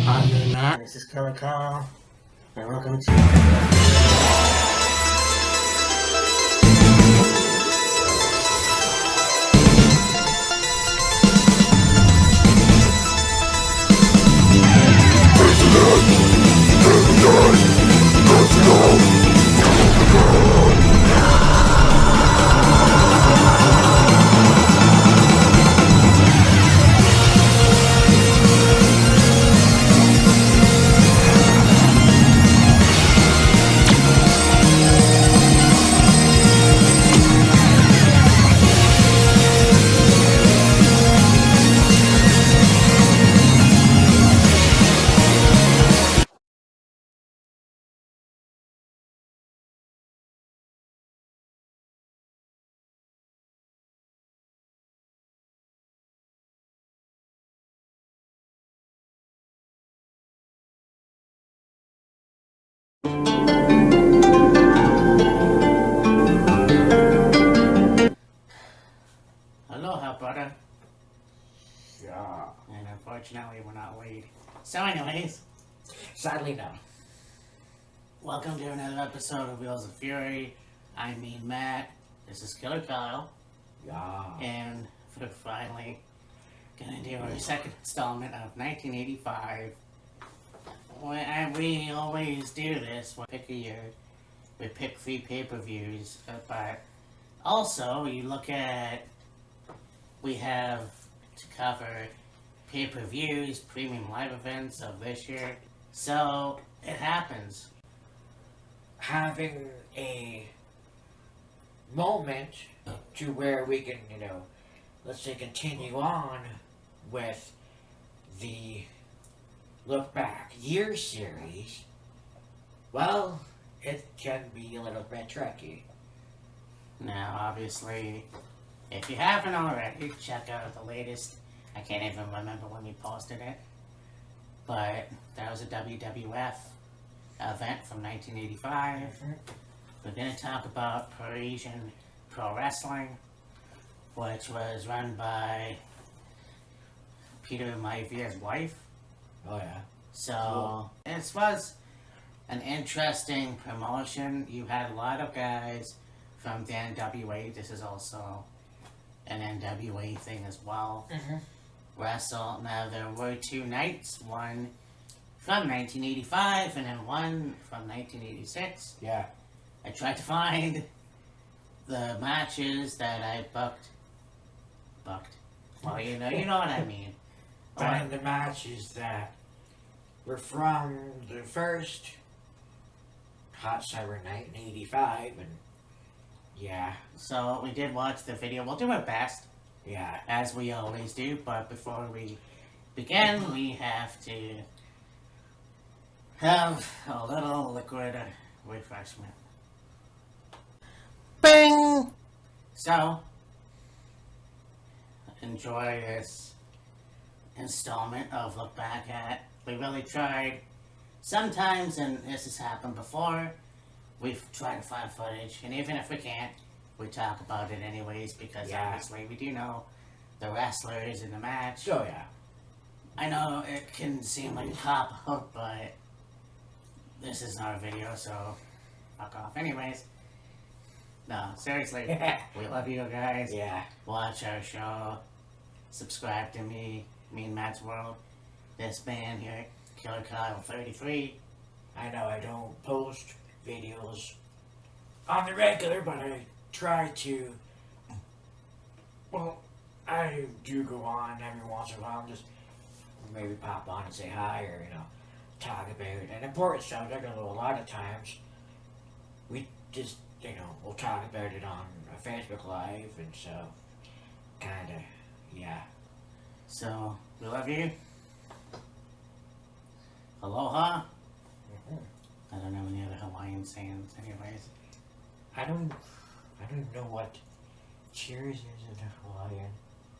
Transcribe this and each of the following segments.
I'm doing that. This is Killer Carl, and welcome to... Aloha, brother. Yeah. And unfortunately, we're not weed. So anyways, Sadly, no. welcome to another episode of Wheels of Fury. I'm Mean Matt. This is Killer Kyle. Yeah. And we're finally gonna do our second installment of 1985. And we always do this. We pick a year. We pick 3 pay-per-views. But also, you look at... We have to cover pay-per-views, premium live events of this year. So, it happens. Having a moment to where we can, let's say continue on with the Look Back Year series, well, it can be a little bit tricky. Now, obviously, if you haven't already, check out the latest. I can't even remember when we posted it. But that was a WWF event from 1985. We're going to talk about Parisian Pro Wrestling, which was run by Peter Maivier's wife. Oh, yeah. So, this was an interesting promotion. You had a lot of guys from the NWA. This is also an NWA thing as well. Wrestle. Now, there were 2 nights, one from 1985 and then one from 1986. Yeah. I tried to find the matches that I booked. Well, you know what I mean. Find the matches that were from the first Hot Summer Night in 85, and yeah. So, we did watch the video. We'll do our best. Yeah. As we always do, but before we begin, we have to have a little liquid refreshment. Bing! So, enjoy this installment of Look Back At. We really tried, sometimes, and this has happened before, we've tried to find footage, and even if we can't, we talk about it anyways, because obviously we do know the wrestlers in the match. So, yeah. I know it can seem like a cop-out, but this is our video, so fuck off. Anyways, no, seriously, we love you guys. Yeah. Watch our show. Subscribe to me and Matt's World. This man here, Killer Kyle 33. I know I don't post videos on the regular, but I try to. Well, I do go on every once in a while and just maybe pop on and say hi or, talk about an important subject. Although a lot of times we just, we'll talk about it on Facebook Live, and so kinda, yeah. So, we love you. Aloha. I don't know any other Hawaiian sayings, anyways. I don't know what cheers is in Hawaiian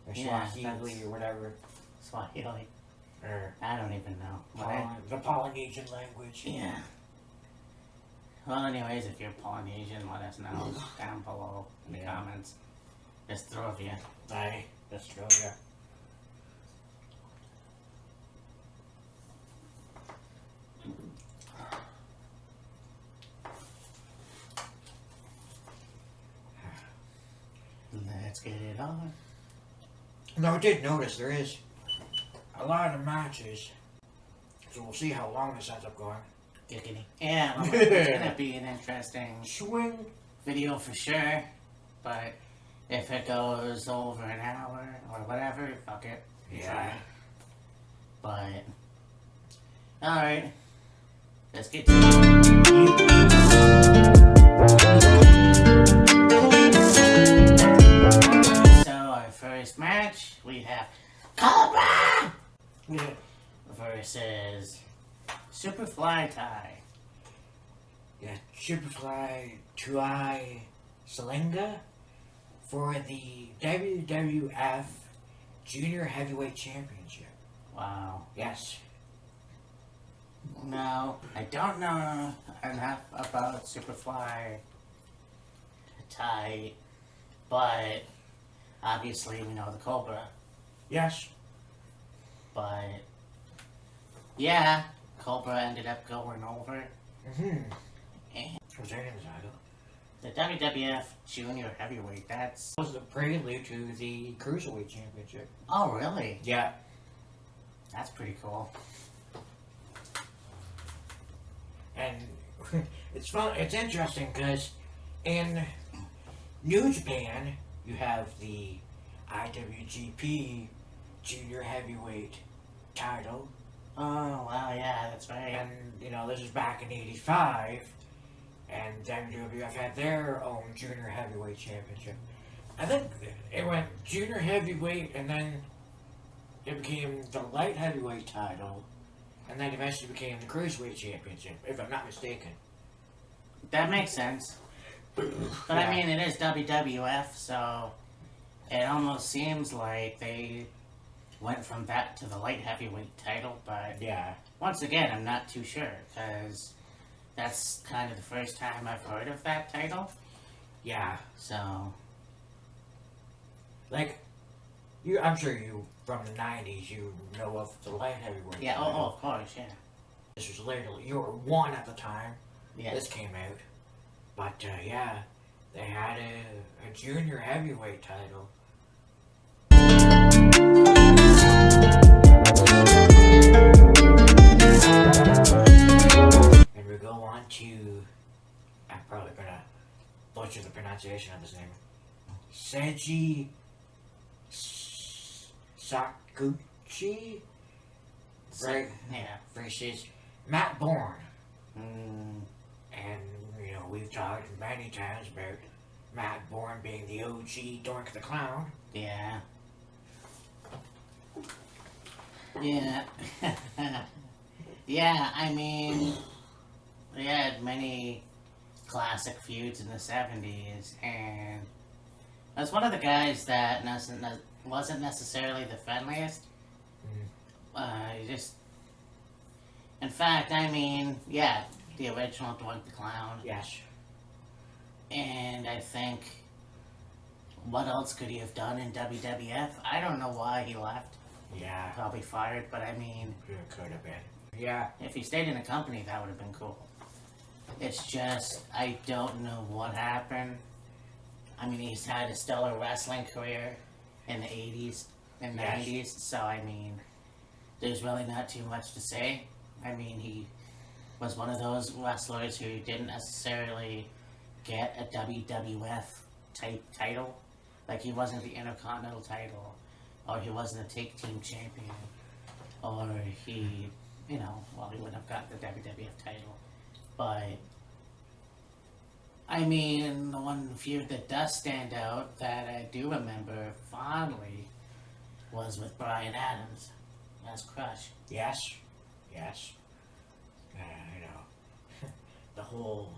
or Yeah, Swahili or whatever. Swahili. Or I don't even know. the Polynesian language. Yeah. Well, anyways, if you're Polynesian, let us know down below in the comments. Just throw of you. Aye, that's true, yeah. let's get it on. Now, I did notice there is a lot of matches, so we'll see how long this ends up going. Giggity. Yeah, well, it's gonna be an interesting Swing. video for sure, but if it goes over an hour or whatever, fuck it. Yeah. But, alright, let's get to it. So, our first match, we have Cobra versus Superfly Tie. Yeah, Superfly Tuai Salinga for the WWF Junior Heavyweight Championship. Wow. Yes. No, I don't know enough about Superfly Tie, but obviously we know the Cobra. Yes. But yeah, Cobra ended up going over. Mm-hmm. And What's their name is title? the WWF Junior Heavyweight, that's... Was the prelude to the Cruiserweight Championship. Oh, really? Yeah. That's pretty cool. And it's fun. It's interesting because in New Japan you have the IWGP Junior Heavyweight title, Oh, wow, yeah, that's right. and you know this is back in '85, and WWF had their own Junior Heavyweight Championship. I think it went Junior Heavyweight, and then it became the Light Heavyweight title, and then eventually became the Cruiserweight Championship, if I'm not mistaken. That makes sense. But I mean, it is WWF, so it almost seems like they went from that to the light heavyweight title, but Yeah. once again, I'm not too sure, because that's kind of the first time I've heard of that title, Yeah. so... Like, I'm sure you, from the 90s, you know of the light heavyweight Yeah, title. oh, of course, yeah. This was later, you were one at the time Yeah. this came out. But, yeah, they had a junior heavyweight title. And we go on to, I'm probably gonna butcher the pronunciation of his name, Seiji Sakuchi, right? Yeah. Versus Matt Bourne. Mm, And, you know, we've talked many times about Matt Bourne being the OG Doink the Clown. yeah. Yeah. Yeah, I mean, we had many classic feuds in the 70s, and I was one of the guys that wasn't necessarily the friendliest. Just, in fact, I mean, yeah, the original Doink the Clown, Yes. and I think, what else could he have done in WWF? I don't know why he left. Yeah, Probably fired, but I mean, it could have been. Yeah. if he stayed in a company, that would have been cool. It's just, I don't know what happened. I mean, he's had a stellar wrestling career in the 80s and Yes. 90s, so I mean, there's really not too much to say. I mean, he was one of those wrestlers who didn't necessarily get a WWF type title. Like, he wasn't the Intercontinental title, or he wasn't a Take Team Champion, or he, you know, well, he wouldn't have got the WWF title. But, I mean, the one feud that does stand out that I do remember fondly was with Bryan Adams as Crush. Yes. Yes. You know, the whole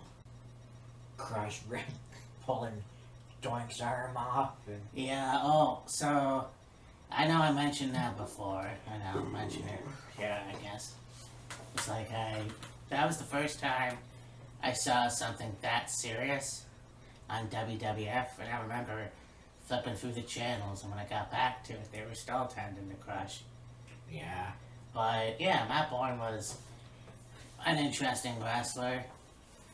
Crush ring pulling Doink's arm off. And Yeah, oh, so, I know I mentioned that before, and I'll mention it here, I guess. It's like that was the first time I saw something that serious on WWF, and I remember flipping through the channels, and when I got back to it, they were still tending to Crush. yeah. But yeah, Matt Bourne was an interesting wrestler.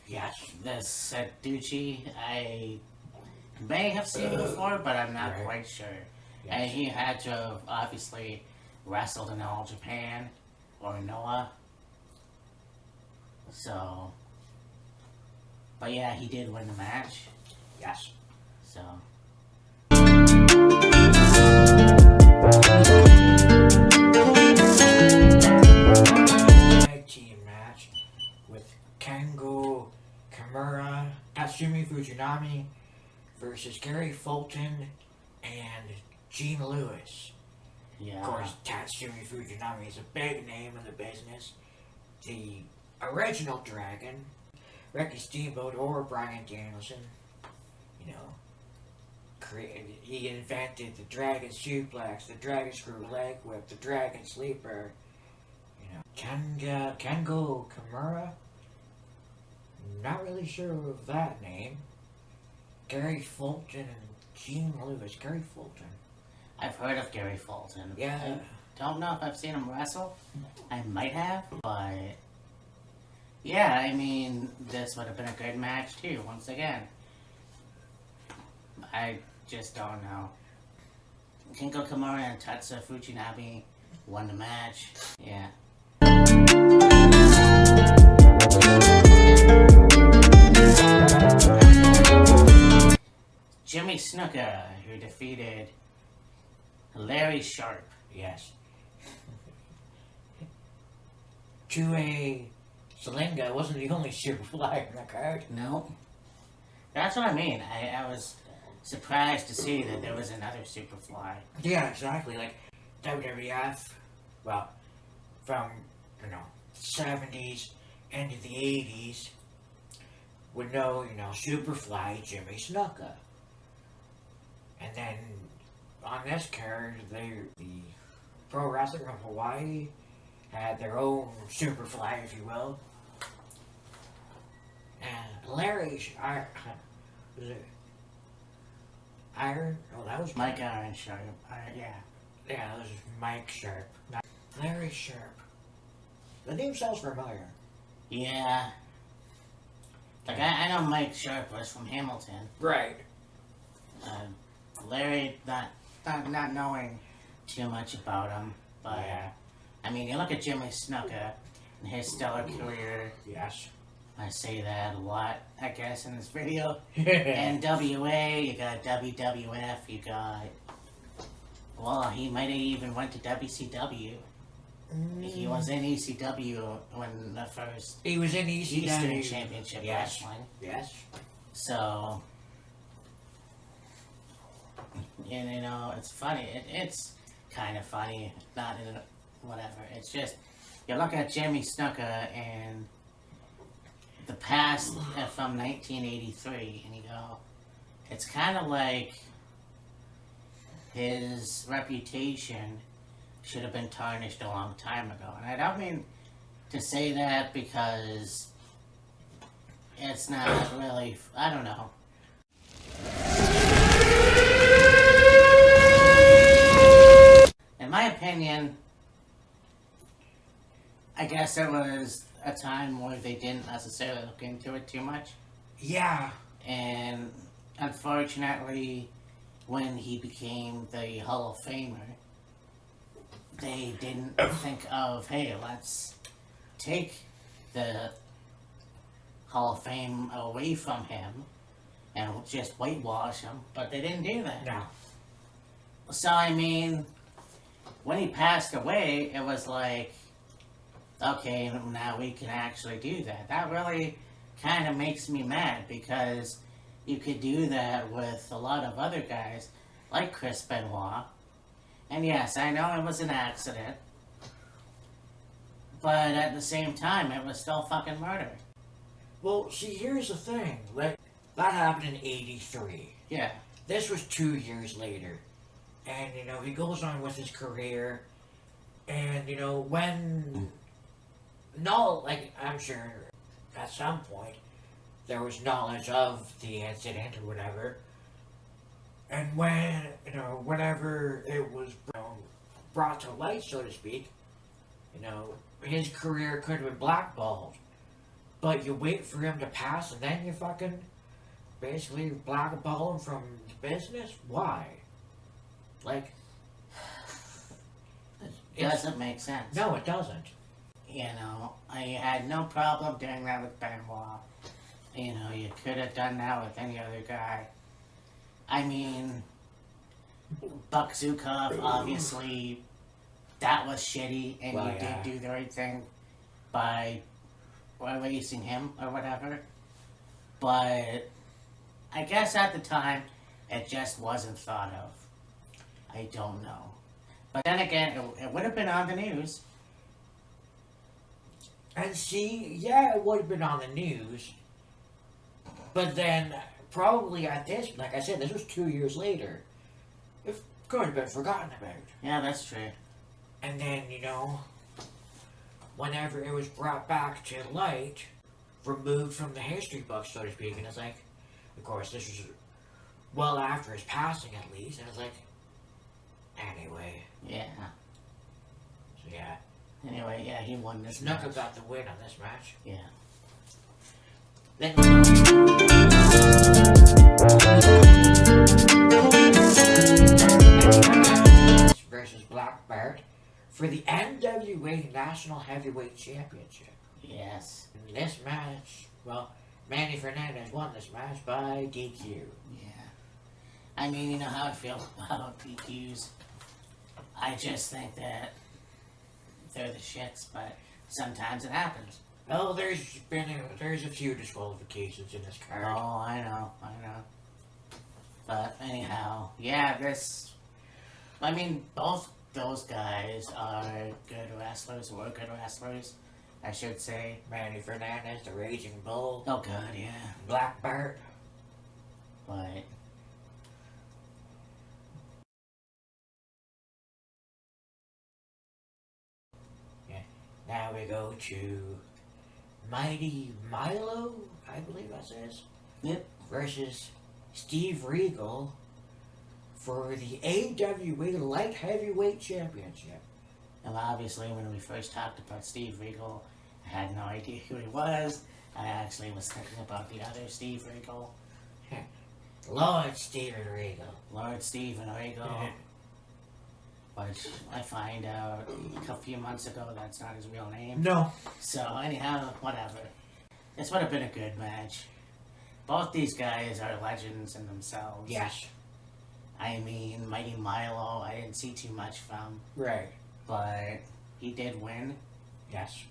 Yes. This Saducci, I may have seen before, but I'm not Right. quite sure. Yes. And he had to have obviously wrestled in All Japan or Noah. So, but yeah, he did win the match. Yes. So, Tag team match with Kengo Kimura, Tatsumi Fujinami versus Gary Fulton and Gene Lewis. yeah. Of course, Tatsumi Fujinami is a big name in the business. The original Dragon, Ricky Steamboat or Brian Danielson, you know, he invented the Dragon Suplex, the Dragon Screw Leg Whip, the Dragon Sleeper. You know, Kengo Kimura. Not really sure of that name. Gary Fulton and Gene Lewis. Gary Fulton. I've heard of Gary Fulton. Yeah. I don't know if I've seen him wrestle. I might have, but yeah, I mean, this would have been a good match too, once again. I just don't know. Kengo Kimura and Tatsuya Fujinami won the match. Yeah. Jimmy Snuka, who defeated Larry Sharp. Yes. Chue Salinga wasn't the only Superfly in the card. No. That's what I mean. I was surprised to see that there was another Superfly. Yeah, exactly. Like WWF, well, from, 70s into the 80s, would know, Superfly Jimmy Snuka. And then on this card, the Pro Wrestling of Hawaii had their own Superfly, if you will. And Larry, was it Iron? Oh, that was Mike Iron Sharp. Yeah. Yeah, that was Mike Sharp. Not Larry Sharp. The name sounds familiar. Yeah. Like, I know Mike Sharp was from Hamilton. Right. Larry, not knowing too much about him. But, Yeah. I mean, you look at Jimmy Snuka and his stellar career. Yes. I say that a lot, I guess, in this video. NWA, you got WWF, you got... Well, he might have even went to WCW. He was in ECW when the first He was in ECW. Eastern Championship Yes. Wrestling. Yes. So, and it's funny. It's kind of funny, not in a, whatever. It's just, you look at Jimmy Snuka and the past from 1983, and you go, it's kind of like his reputation should have been tarnished a long time ago. And I don't mean to say that because it's not really, I don't know. In my opinion, I guess it was a time where they didn't necessarily look into it too much. Yeah. And unfortunately, when he became the Hall of Famer, they didn't think of, hey, let's take the Hall of Fame away from him and just whitewash him, but they didn't do that. No. So, I mean, when he passed away, it was like, okay, now we can actually do that. That really kind of makes me mad because you could do that with a lot of other guys, like Chris Benoit. And yes, I know it was an accident, but at the same time, it was still fucking murder. Well, see, here's the thing. Like, that happened in 83. Yeah. This was 2 years later. And, he goes on with his career. And, when... No, like, I'm sure at some point there was knowledge of the incident or whatever. And when, whenever it was brought to light, so to speak, his career could have been blackballed. But you wait for him to pass and then you fucking basically blackball him from the business? Why? Like, It doesn't make sense. no, it doesn't. You know, I had no problem doing that with Benoit. You know, you could have done that with any other guy. I mean, Buck Zukov, obviously, that was shitty, and Well, you yeah. did do the right thing by releasing him or whatever. But I guess at the time, it just wasn't thought of. I don't know. But then again, it would have been on the news. And see, yeah, it would have been on the news. But then, probably at this, like I said, this was 2 years later. It could have been forgotten about. Yeah, that's true. And then, you know, whenever it was brought back to light, removed from the history books, so to speak, and it's like, of course, this was well after his passing at least, and it's like, anyway, Yeah. so yeah. Anyway, yeah, he won this Snuka match. got the win on this match. Yeah. Then versus Black Bart for the NWA National Heavyweight Championship. Yes. In this match, well, Manny Fernandez won this match by DQ. Yeah. I mean, you know how I feel about PQs. I just think that they're the shits, but sometimes it happens. Well, there's a few disqualifications in this card. Oh, I know. But anyhow, yeah, I mean, both those guys are good wrestlers, were good wrestlers, I should say. Manny Fernandez, the Raging Bull, Oh, God, yeah. Black Bart. But Now we go to Mighty Milo, I believe that says. Yep. Versus Steve Regal for the AWA Light Heavyweight Championship. and obviously, when we first talked about Steve Regal, I had no idea who he was. I actually was thinking about the other Steve Regal, Lord Steven Regal. Lord Steven Regal. Which I find out a few months ago that's not his real name. No. So anyhow, whatever. This would have been a good match. Both these guys are legends in themselves. Yes. I mean, Mighty Milo, I didn't see too much from, Right. but he did win. Yes.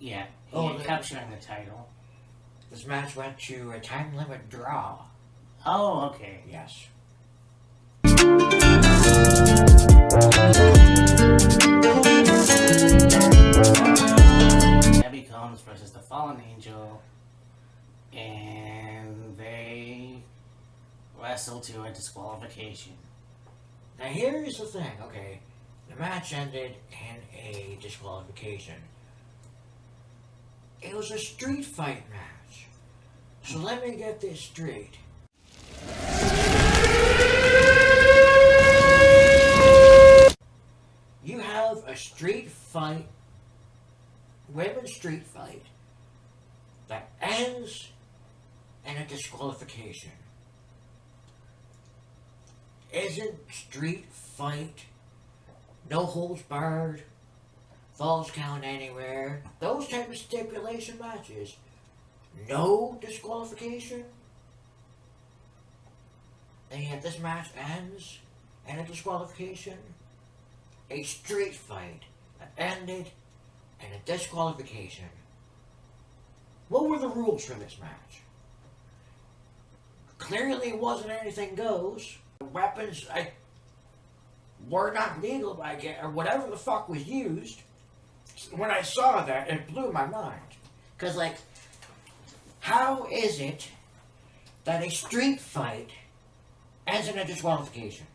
Yeah, he Oh, ended capturing the title. This match went to a time limit draw. Oh, okay. Yes. Debbie Combs versus the Fallen Angel, and they wrestled to a disqualification. Now here's the thing, okay. The match ended in a disqualification. It was a street fight match. So let me get this straight. You have a street fight, women's street fight, that ends in a disqualification. Isn't street fight, no holds barred, falls count anywhere, those type of stipulation matches, no disqualification? And yet this match ends in a disqualification? A street fight that ended in a disqualification. What were the rules for this match? Clearly it wasn't anything goes. Weapons were not legal, I guess, or whatever the fuck was used. When I saw that, it blew my mind. Because, like, how is it that a street fight ends in a disqualification?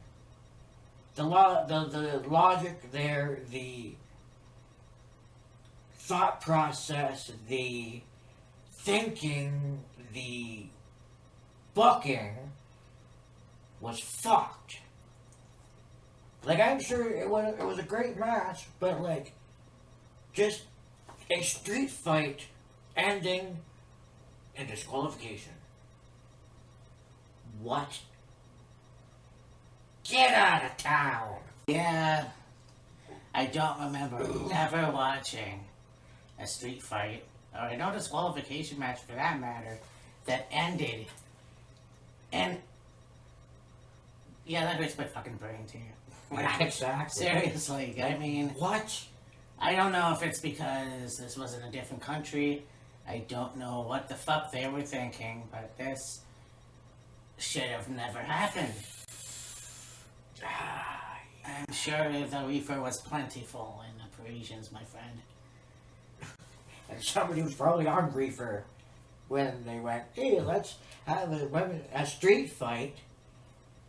The logic there, the thought process, the thinking, the booking was fucked. Like, I'm sure it was a great match, but like, just a street fight ending in disqualification. What? Get out of town! Yeah, I don't remember ever watching a street fight, or no disqualification match for that matter, that ended. And yeah, that hurts my fucking brain too. Yeah, exactly. Seriously, I mean, What? I don't know if it's because this was in a different country. I don't know what the fuck they were thinking, but this should have never happened. I'm sure the reefer was plentiful in the Parisians, my friend. And somebody was probably on reefer when they went, hey, let's have a street fight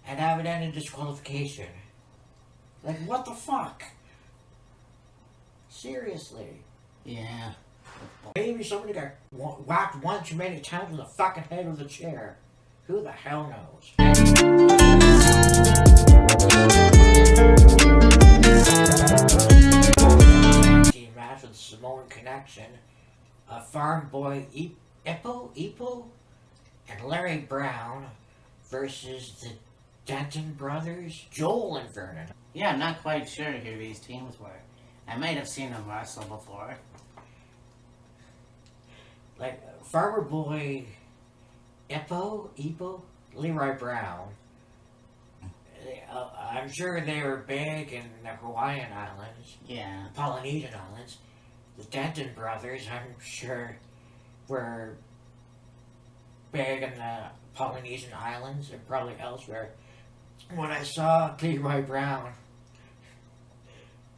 and have it end in disqualification. Like, what the fuck? Seriously. Yeah. Maybe somebody got whacked one too many times in the fucking head with a chair. Who the hell knows? Team match with Samoan Connection. Farm Boy Ippo, and Larry Brown versus the Denton brothers, Joel and Vernon. Yeah, I'm not quite sure who these teams were. I might have seen them wrestle before. Like Farmer Boy Ippo, Leroy Brown. I'm sure they were big in the Hawaiian Islands. Yeah. Polynesian Islands. The Denton brothers, I'm sure, were big in the Polynesian Islands and probably elsewhere. When I saw Leroy Brown,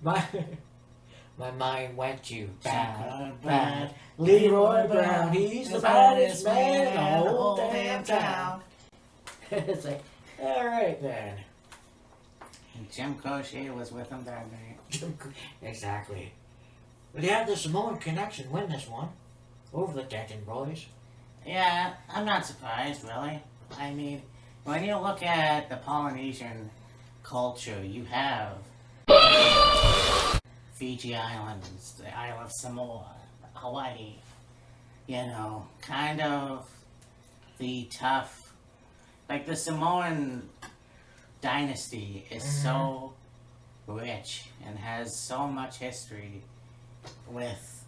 my mind went to bad Leroy Brown. He's the baddest man in the whole damn town. It's like, all right then. And Jim Croce was with them that night. Exactly. But they had the Samoan Connection win this one over the Denton boys. Yeah, I'm not surprised, really. I mean, when you look at the Polynesian culture, you have Fiji Islands, the Isle of Samoa, Hawaii, you know, kind of the tough, like the Samoan dynasty is so rich and has so much history with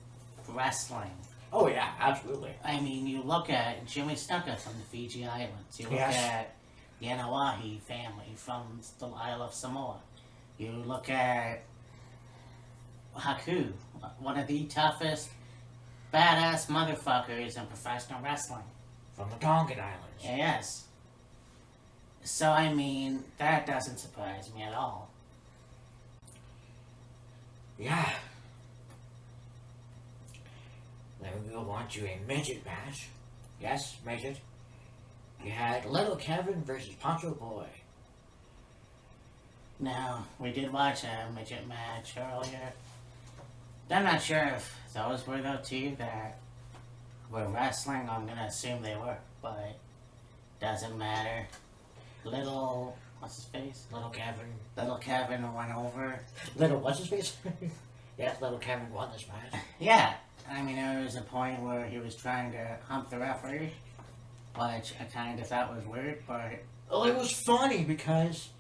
wrestling. Oh yeah, absolutely. I mean, you look at Jimmy Snuka from the Fiji Islands. You look Yes. at the Anawahi family from the Isle of Samoa. You look at Haku, one of the toughest, badass motherfuckers in professional wrestling. From the Tongan Islands. Yes. So, I mean, that doesn't surprise me at all. Yeah. Then we go on to a midget match. Yes, midget. You had Little Kevin versus Poncho Boy. Now, we did watch a midget match earlier. I'm not sure if those were the two that were wrestling. I'm gonna assume they were, but doesn't matter. Little, what's his face? Little Kevin. Little Kevin went over. Little, what's his face? Yes, Little Kevin won this match. Yeah, I mean, there was a point where he was trying to hump the referee, which I kind of thought was weird, but... Well, it was funny because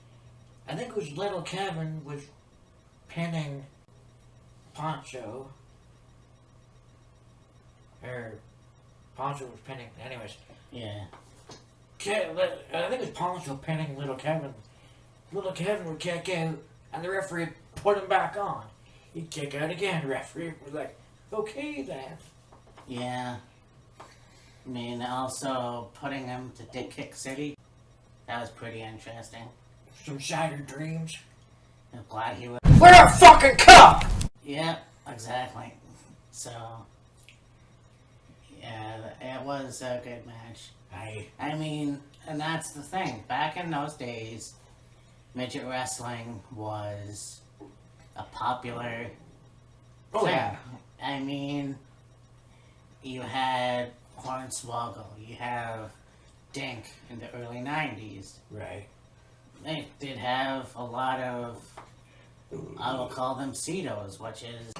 I think it was Little Kevin was pinning Poncho. Or Poncho was pinning, anyways. Yeah. I think it was Poncho pinning Little Kevin. Little Kevin would kick out, and the referee would put him back on. He'd kick out again. The referee was like, okay then. Yeah. I mean, also putting him to Dick Kick City, that was pretty interesting. Some shattered dreams. I'm glad he was... We're a fucking cup! Yeah, exactly. So, yeah, it was a good match. I mean, and that's the thing. Back in those days, midget wrestling was a popular Oh thing. yeah. I mean, you had Hornswoggle, you have Dink in the early 90s. Right. They did have a lot of, I will call them Cetos, which is,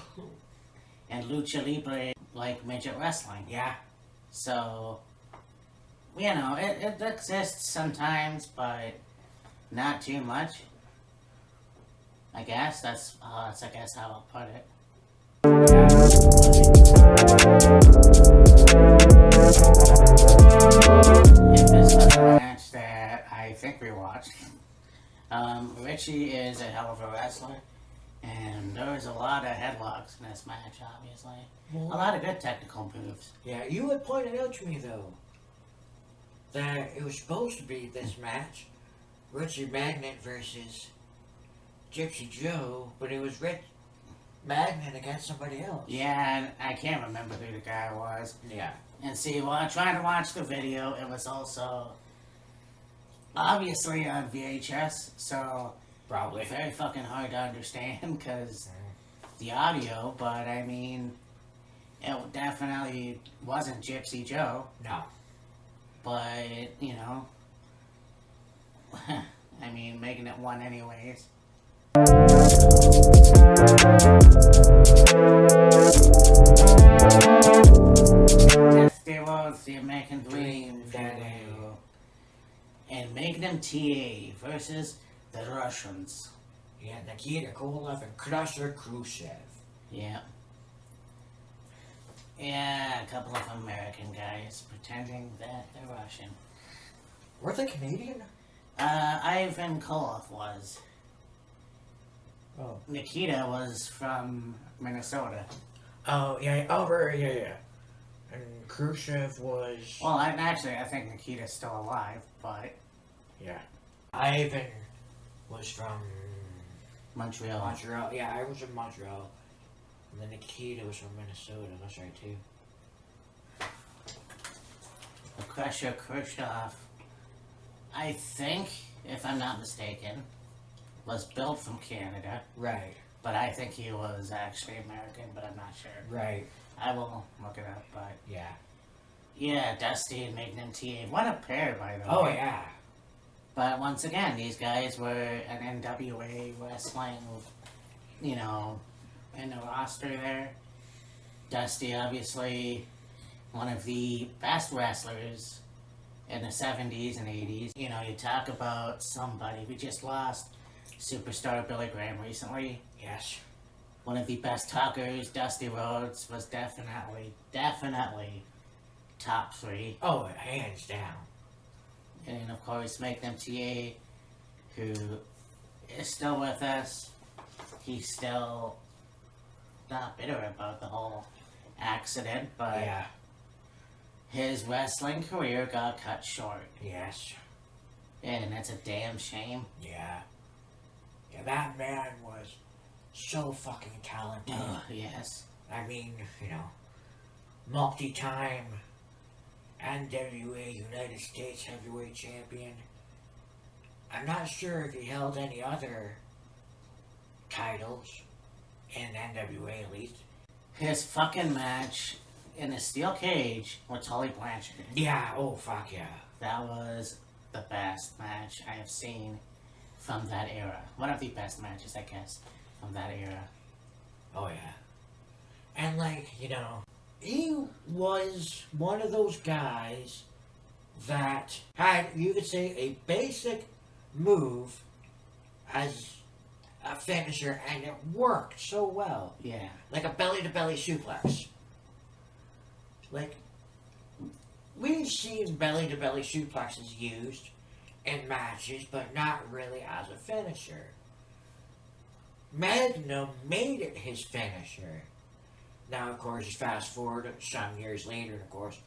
and Lucha Libre, like midget wrestling. Yeah. So, you know, it exists sometimes, but not too much. I guess that's I guess how I'll put it. If this was a match that I think we watched, Richie is a hell of a wrestler, and there was a lot of headlocks in this match, obviously. A lot of good technical moves. Yeah, you had pointed out to me, though, that it was supposed to be this match, Richie Magnet versus Gypsy Joe, but it was Rich Magnet against somebody else. Yeah, and I can't remember who the guy was. Yeah. And see, while I tried to watch the video, it was also obviously on VHS, so Probably. very fucking hard to understand because the audio, but I mean, it definitely wasn't Gypsy Joe, No. but, you know, I mean, making it one anyways. Steroids, the American Dream, PPW, and Magnum TA versus the Russians. Yeah, Nikita Koloff and Crusher Khrushchev. Yeah. Yeah, a couple of American guys pretending that they're Russian. Were they Canadian? Ivan Koloff was. Oh. Nikita was from Minnesota. Oh, yeah. Yeah. And Khrushchev was... Well, I think Nikita's still alive, but... Yeah. Ivan was from... Montreal. Montreal. Yeah, I was in Montreal. And then Nikita was from Minnesota. That's right, too. The Crusher Khrushchev, I think, if I'm not mistaken, was built from Canada. Right. But I think he was actually American, but I'm not sure. Right. I will look it up, but... Yeah. Yeah, Dusty and Magnum TA. What a pair, by the way. Oh, yeah. But once again, these guys were an NWA wrestling, you know, in the roster there. Dusty, obviously, one of the best wrestlers in the 70s and 80s. You know, you talk about somebody. We just lost superstar Billy Graham recently. Yes. One of the best talkers, Dusty Rhodes, was definitely top 3. Oh, hands down. And of course, Magnum TA, who is still with us. He's still not bitter about the whole accident, but Yeah. his wrestling career got cut short. Yes. And that's a damn shame. Yeah. Yeah, that man was so fucking talented. Yes. I mean, you know, multi-time NWA United States Heavyweight Champion. I'm not sure if he held any other titles in NWA at least. His fucking match in a steel cage with Tully Blanchard. Yeah, oh fuck yeah. That was the best match I have seen from that era. One of the best matches, I guess, from that era. Oh yeah. And like, you know, he was one of those guys that had, you could say, a basic move as a finisher, and it worked so well. Yeah. Like a belly-to-belly suplex. Like, we've seen belly-to-belly suplexes used in matches, but not really as a finisher. Magnum made it his finisher. Now, of course, you fast forward some years later, and of course,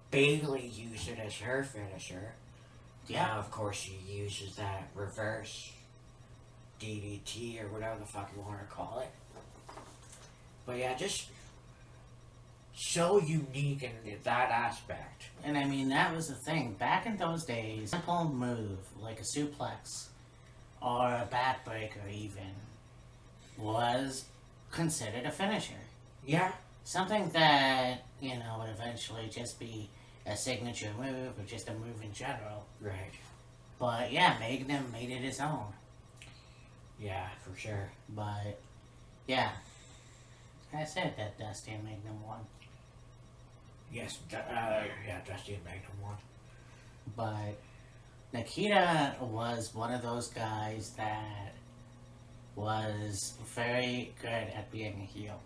Bayley used it as her finisher. Yeah. Now, of course, she uses that reverse DDT or whatever the fuck you want to call it. But yeah, just so unique in that aspect. And I mean, that was the thing. Back in those days, a simple move, like a suplex or a backbreaker even, was considered a finisher. Yeah. Something that, you know, would eventually just be a signature move or just a move in general. Right. But yeah, Magnum made it his own. Yeah, for sure. But yeah, I said that Dusty and Magnum won. Yes, yeah, Dusty and Magnum won. But Nikita was one of those guys that was very good at being a heel.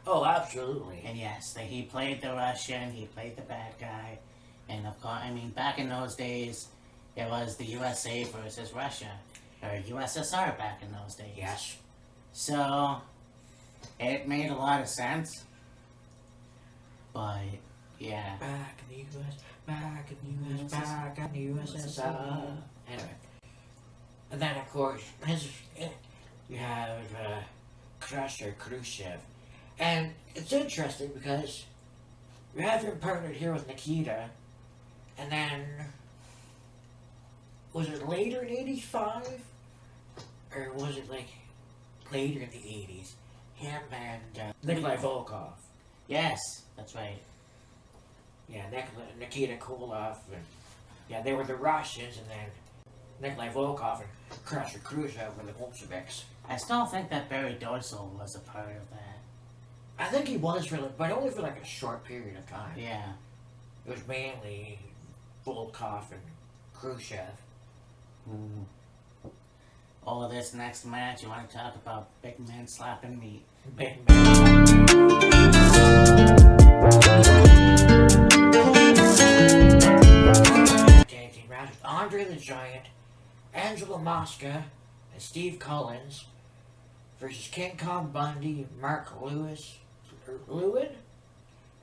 Oh, absolutely. And yes, he played the Russian, he played the bad guy. And of course, I mean, back in those days, it was the USA versus Russia, or USSR back in those days. Yes. So, it made a lot of sense. But, yeah. Back in the US, back in the US, back in the USSR. Anyway. And then, of course, you have Crusher Khrushchev. And it's interesting because you have him partnered here with Nikita, and then was it later in '85, or was it like later in the '80s? Him and Nikolai Volkov. Yes, that's right. Yeah, Nikita Koloff, and yeah, they were the Russians, and then Nikolai Volkov and Crusher Khrushchev were the Bolsheviks. I still think that Barry Dorsal was a part of that. I think he was but only for like a short period of time. Yeah. It was mainly Volkov and Khrushchev. Mm. Oh, this next match, you want to talk about big man slapping meat. Big man. Tag team match with Andre the Giant, Angela Mosca, and Steve Collins versus King Kong Bundy, Mark Lewin,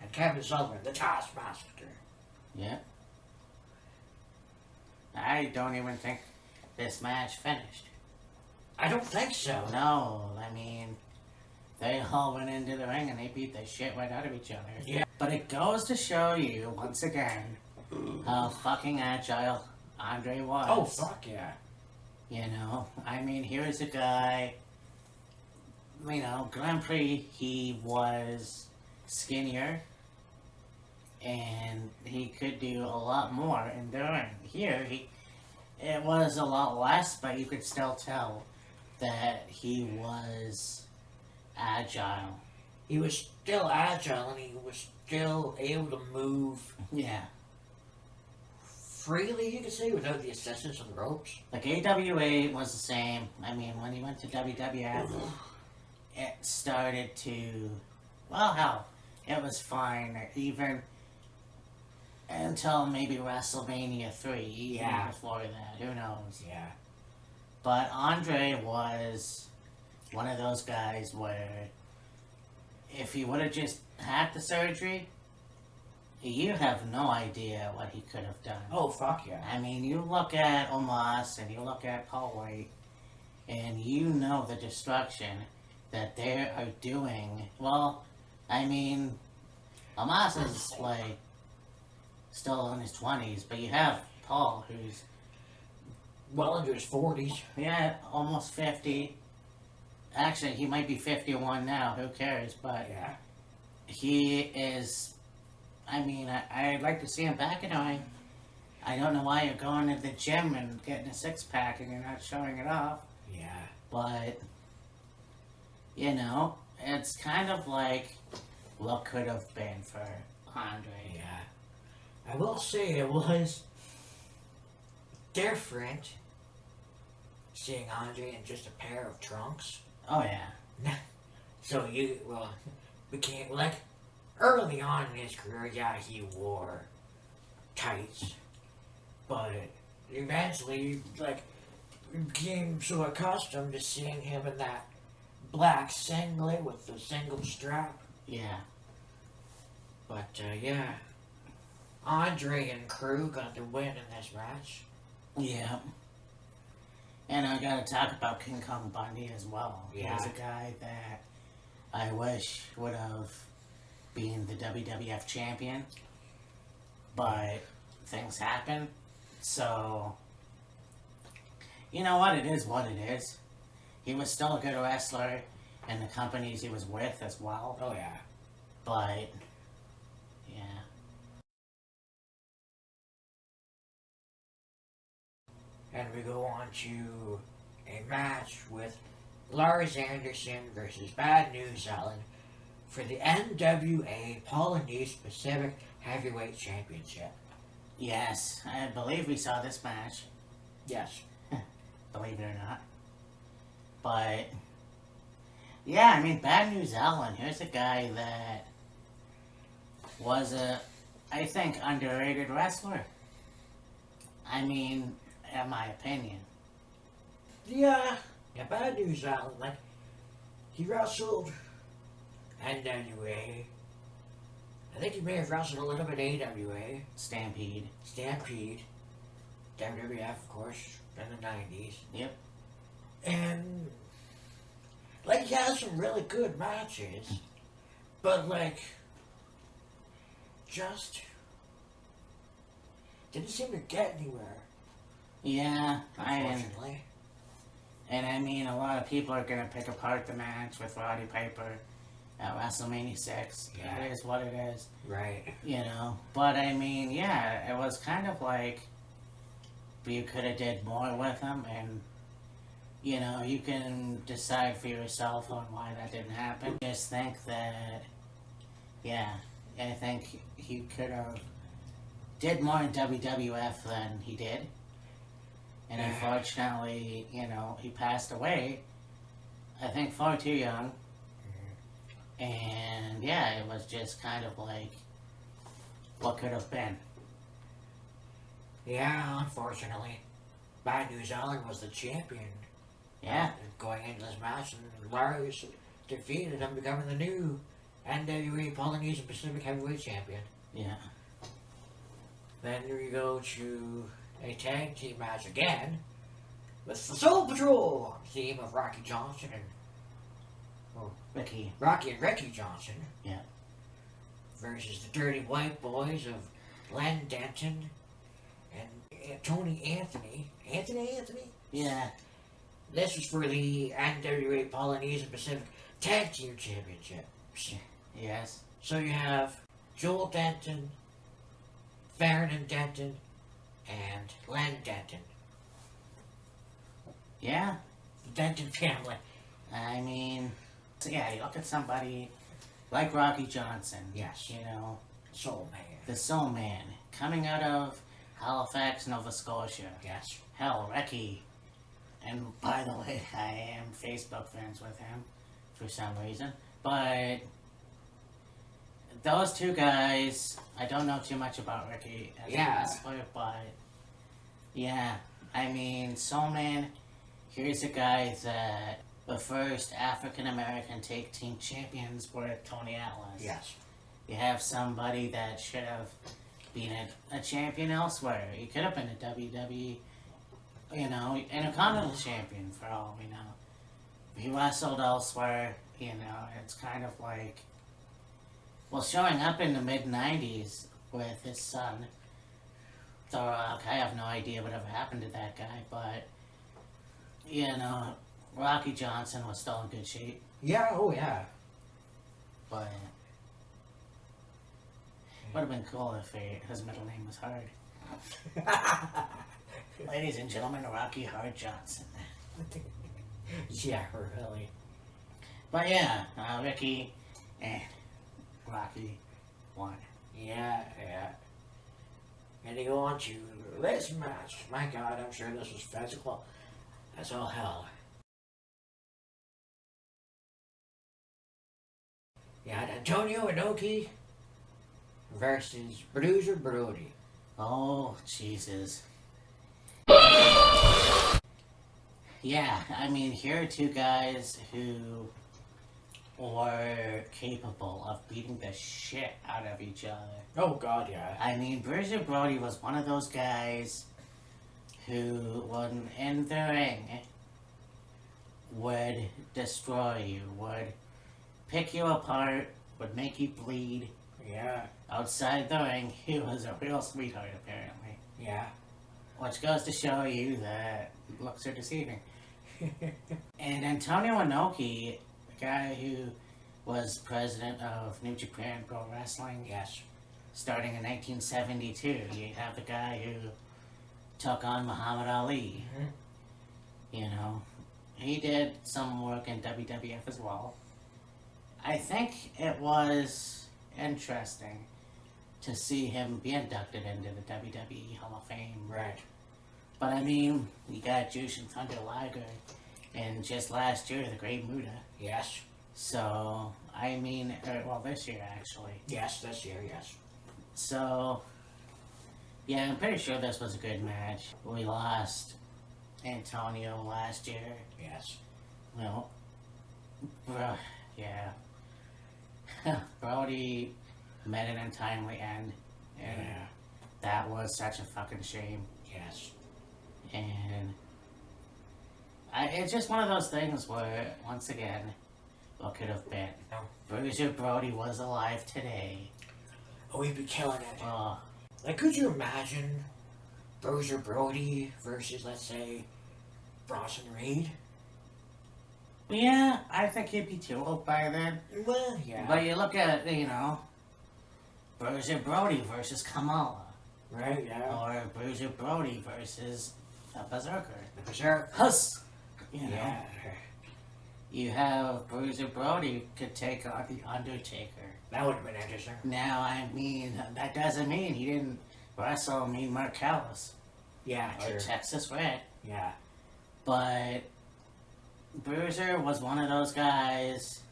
and Kevin Sullivan, the Taskmaster. Yeah. I don't even think this match finished. I don't think so. No, I mean, they all went into the ring and they beat the shit right out of each other. Yeah. But it goes to show you, once again, how fucking agile Andre was. Oh, fuck yeah. You know, I mean, here's a guy, you know, Grand Prix, he was skinnier, and he could do a lot more in the ring. Here, it was a lot less, but you could still tell that he was agile. He was still agile, and he was still able to move Yeah. freely, you could say, without the assistance of the ropes. Like AWA was the same. I mean, when he went to WWF, it started to, well, hell, it was fine. Even until maybe WrestleMania 3, even Yeah. before that, who knows. Yeah. But Andre was one of those guys where if he would have just had the surgery, you have no idea what he could have done. Oh, fuck yeah. I mean, you look at Omos and you look at Paul White, and you know the destruction that they are doing. Well, I mean, Omos is like still in his 20s, but you have Paul, who's Well into his 40s. yeah, almost 50. Actually, he might be 51 now. Who cares? But Yeah. he is. I mean, I'd like to see him back in the ring. I don't know why you're going to the gym and getting a six-pack and you're not showing it off. Yeah. But, you know, it's kind of like what could have been for Andre. Yeah. I will say it was different seeing Andre in just a pair of trunks. Oh, yeah. So became like early on in his career, yeah, he wore tights, but eventually, like, became so accustomed to seeing him in that black singlet with the single strap. Yeah. But yeah, Andre and crew got the win in this match. Yeah. And I gotta talk about King Kong Bundy as well. Yeah. He's a guy that I wish would have been the WWF champion, but things happen. So, you know what? It is what it is. He was still a good wrestler in the companies he was with as well. Oh yeah. But, yeah. And we go on to a match with Lars Anderson versus Bad News Allen for the NWA Polynesian Pacific Heavyweight Championship. Yes, I believe we saw this match. Yes. Believe it or not. But yeah, I mean, Bad News Allen. Here's a guy that was I think, underrated wrestler. I mean, in my opinion. Yeah. Yeah, Bad News Allen, like, he wrestled NWA. I think he may have wrestled a little bit AWA. Stampede. Stampede. WWF, of course, in the 90s. Yep. And, like, he has some really good matches. But, like, just didn't seem to get anywhere, Yeah, unfortunately. and I mean, a lot of people are gonna pick apart the match with Roddy Piper at WrestleMania 6. Yeah. It is what it is, Right. you know. But I mean, yeah, it was kind of like you could have did more with him, and you know, you can decide for yourself on why that didn't happen. Just think that, yeah, I think he could have did more in WWF than he did. And unfortunately, you know, he passed away, I think far too young. And yeah, it was just kind of like what could have been. Yeah, unfortunately. Bad News Allen was the champion. Yeah. Going into this match, and Lars defeated him, becoming the new NWA Polynesian Pacific Heavyweight Champion. Yeah. Then we go to a tag team match again with the Soul Patrol theme of Rocky Johnson and Ricky. Rocky and Ricky Johnson. Yeah. Versus the Dirty White Boys of Len Denton and Tony Anthony. Anthony? Yeah. This was for the NWA Polynesian Pacific Tag Team Championships. Yes. So you have Joel Denton, Farron Denton, and Len Denton. Yeah. The Denton family. I mean, so yeah, you look at somebody like Rocky Johnson. Yes. You know, Soul Man. the Soul Man, coming out of Halifax, Nova Scotia. Yes. Hell, Ricky. And by the way, I am Facebook friends with him for some reason. But those two guys, I don't know too much about Ricky as a wrestler, but yeah, I mean, Soul Man, here's a guy that the first African American tag team champions were Tony Atlas. Yes. You have somebody that should have been a champion elsewhere. He could have been a WWE, you know, Intercontinental champion for all we know. He wrestled elsewhere, you know, it's kind of like, well, showing up in the mid-90s with his son, The Rock, I have no idea whatever happened to that guy, but, you know, Rocky Johnson was still in good shape, Yeah, oh yeah. but would have been cool if his middle name was Hard. Ladies and gentlemen, Rocky Hard Johnson. Yeah, really. But yeah, Ricky and Rocky won. Yeah. And they go on to this match. My God, I'm sure this was physical as all hell. You had Antonio Inoki versus Bruiser Brody. Oh, Jesus. Yeah, I mean, here are two guys who were capable of beating the shit out of each other. Oh God, yeah. I mean, Bruiser Brody was one of those guys who, when in the ring, would destroy you, would pick you apart, would make you bleed. Yeah. Outside the ring, he was a real sweetheart, apparently. Yeah. Which goes to show you that looks are deceiving. And Antonio Inoki, the guy who was president of New Japan Pro Wrestling, Yes. starting in 1972, you have the guy who took on Muhammad Ali. Mhm. You know, he did some work in WWF as well. I think it was interesting to see him be inducted into the WWE Hall of Fame. Right. But I mean, you got Jushin Thunder Liger, and just last year, the Great Muta. Yes. So, I mean, well, this year actually. Yes, this year, yes. So, yeah, I'm pretty sure this was a good match. We lost Antonio last year. Yes. Well, yeah. Brody met an untimely end, and Yeah. that was such a fucking shame. Yes. And it's just one of those things where, once again, what could have been? No. Bruiser Brody was alive today. Oh, he'd be killing it. Oh, Like, could you imagine Bruiser Brody versus, let's say, Bronson Reed? yeah, I think he'd be too old by then. Well, yeah. But you look at, Bruiser Brody versus Kamala. Right, yeah. Or Bruiser Brody versus a Berserker. The Berserk. Huss! Yeah. You have Bruiser Brody could take on The Undertaker. That would have been interesting. Now, I mean, that doesn't mean he didn't wrestle Mean Mark Callis Yeah, or true. Texas Red. Yeah. But Bruiser was one of those guys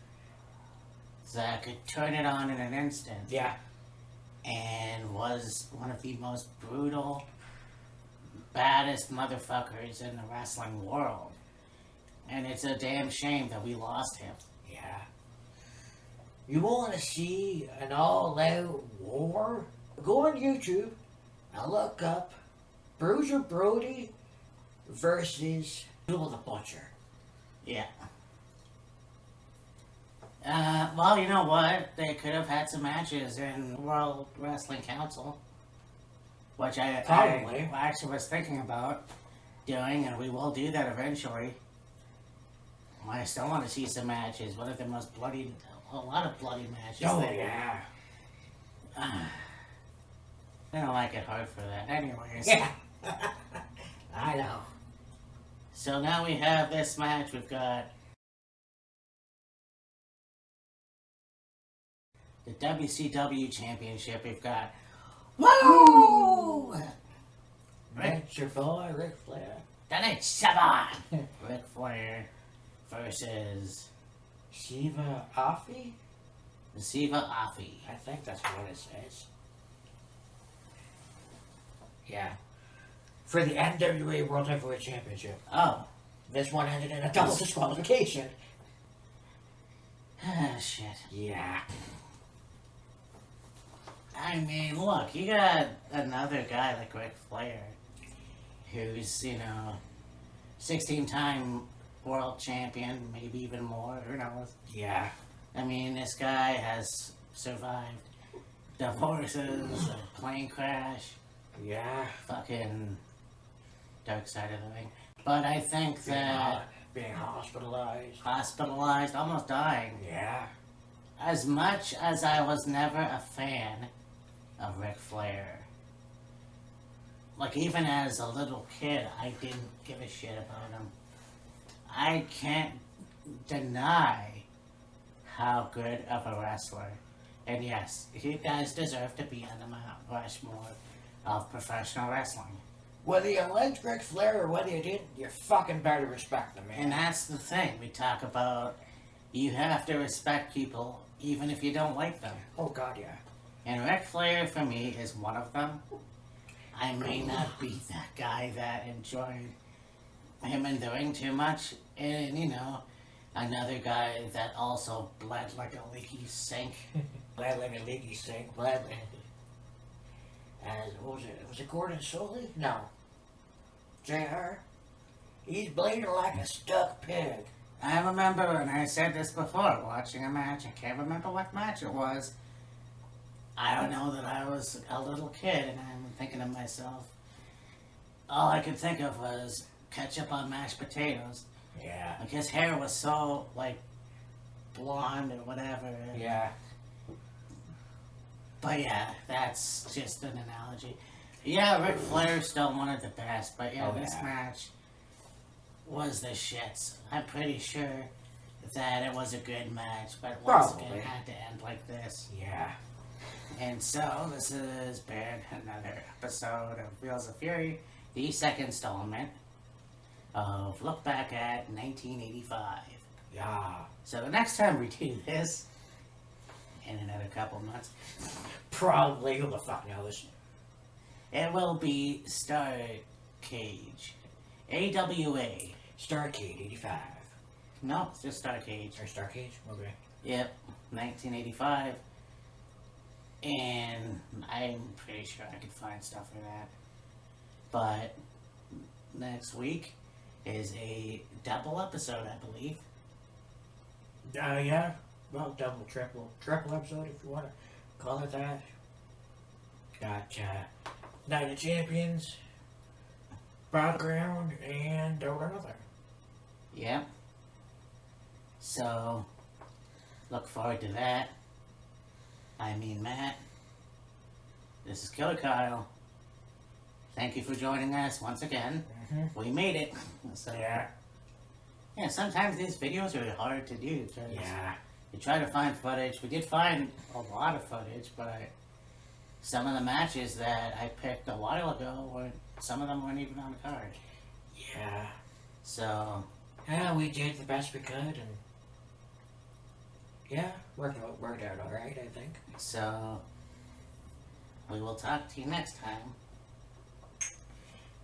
that could turn it on in an instant. Yeah. And was one of the most brutal, baddest motherfuckers in the wrestling world. And it's a damn shame that we lost him. Yeah. You want to see an all-out war? Go on YouTube and look up Bruiser Brody versus Duel the Butcher. Yeah. Well, you know what? They could have had some matches in World Wrestling Council, which I actually was thinking about doing, and we will do that eventually. I still want to see some matches. One of the most bloody, a lot of bloody matches. Oh, there. yeah. I don't like it hard for that. Anyways. Yeah. I know. So now we have this match. We've got the WCW Championship. We've got Woo! That's your boy, Ric Flair. Then it's Seven. Ric Flair versus Shiva Afi? Siva Afi. I think that's what it says. Yeah. For the NWA World Heavyweight Championship. Oh. This one ended in a double disqualification. Ah, shit. Yeah. I mean, look, you got another guy like Ric Flair, who's, 16-time world champion, maybe even more, who knows? Yeah. I mean, this guy has survived divorces, a plane crash, Yeah. fucking dark side of the ring. But I think that Being hospitalized. hospitalized, almost dying, Yeah. as much as I was never a fan of Ric Flair, like even as a little kid, I didn't give a shit about him. I can't deny how good of a wrestler. And yes, he does deserve to be on the Mount Rushmore of professional wrestling. Whether you liked Ric Flair or whether you didn't, you fucking better respect the man. And that's the thing we talk about. You have to respect people even if you don't like them. Oh, God, yeah. And Ric Flair, for me, is one of them. I may not be that guy that enjoyed him in the ring too much. And, another guy that also bled like a leaky sink. Bled like a leaky sink. Bled. As, what was it? Was it Gordon Soley? No. JR? He's bleeding like a stuck pig. I remember, and I said this before, watching a match. I can't remember what match it was. I don't know that I was a little kid, and I'm thinking to myself, all I could think of was ketchup on mashed potatoes. Yeah. Like his hair was so, blonde or whatever. Yeah. But yeah, that's just an analogy. Yeah, Ric Flair's still one of the best, but this match was the shits. I'm pretty sure that it was a good match, but once again, it had to end like this. Yeah. And so, this has been another episode of Wheels of Fury, the second installment of Look Back at 1985. Yeah. So, the next time we do this, in another couple months, Probably, who the fuck knows? it will be Star Cage. AWA. Starcade 85. No, it's just Star Cage. Or Starcade? Okay. Yep, 1985. And I'm pretty sure I could find stuff for that. But next week is a double episode, I believe. Yeah. Well, double, triple episode if you want to call it that. Got Night of Champions, Battleground, and over another. Yep. So, look forward to that. I mean, Matt. This is Killer Kyle. Thank you for joining us once again. Mm-hmm. We made it. So, Yeah. yeah, sometimes these videos are hard to do. 'Cause Yeah. we try to find footage. We did find a lot of footage, but some of the matches that I picked a while ago, some of them weren't even on the card. Yeah. So, Yeah, we did the best we could, and yeah, worked out all right, I think. so we will talk to you next time.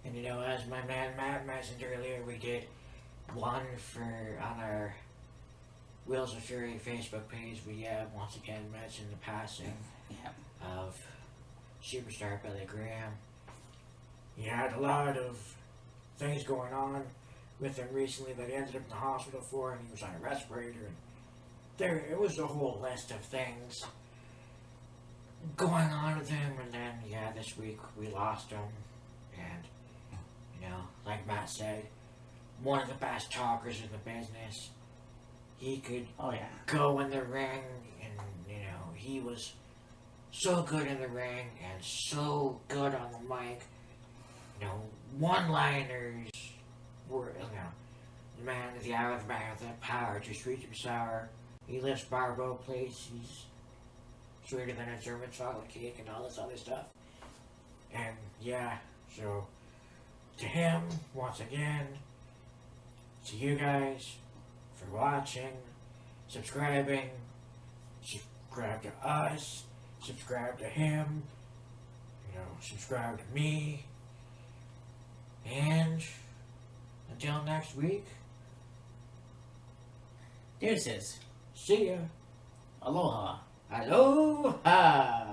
And as my man Matt mentioned earlier, we did one on our Wheels of Fury Facebook page. We once again mentioned the passing Yep. of superstar Billy Graham. He had a lot of things going on with him recently that he ended up in the hospital for, and he was on a respirator, and it was a whole list of things going on with him. And then this week we lost him, and like Matt said, one of the best talkers in the business. He could Oh yeah. go in the ring, and he was so good in the ring and so good on the mic. One-liners were the man of the hour, the man of the power, just reach him sour. He lifts Barbo plates. He's sweeter than a German chocolate cake and all this other stuff. And so to him once again, to you guys for watching, subscribing, subscribe to us, subscribe to him, subscribe to me, and until next week, Deuces. see ya. Aloha. Aloha!